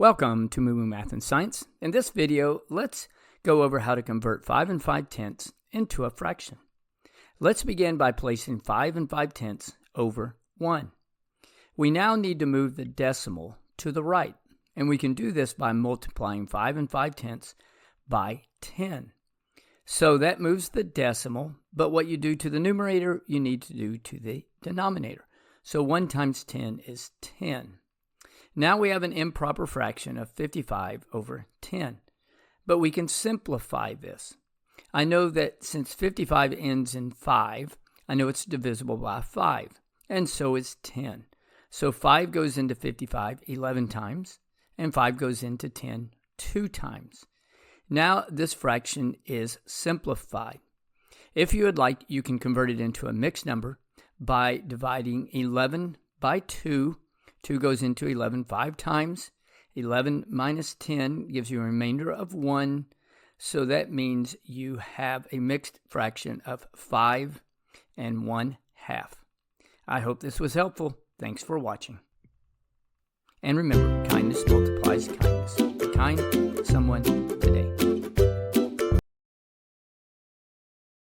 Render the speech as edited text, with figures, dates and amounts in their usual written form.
Welcome to Moo Moo Math and Science. In this video, let's go over how to convert 5 5/10 into a fraction. Let's begin by placing 5 5/10 over 1. We now need to move the decimal to the right, and we can do this by multiplying 5 5/10 by 10. So that moves the decimal, but what you do to the numerator, you need to do to the denominator. So 1 times 10 is 10. Now we have an improper fraction of 55 over 10, but we can simplify this. I know that since 55 ends in 5, I know it's divisible by 5, and so is 10. So 5 goes into 55 11 times, and 5 goes into 10 2 times. Now this fraction is simplified. If you would like, you can convert it into a mixed number by dividing 11 by 2. 2 goes into 11 5 times. 11 minus 10 gives you a remainder of 1. So that means you have a mixed fraction of 5 1/2. I hope this was helpful. Thanks for watching. And remember, kindness multiplies kindness. Be kind to someone today.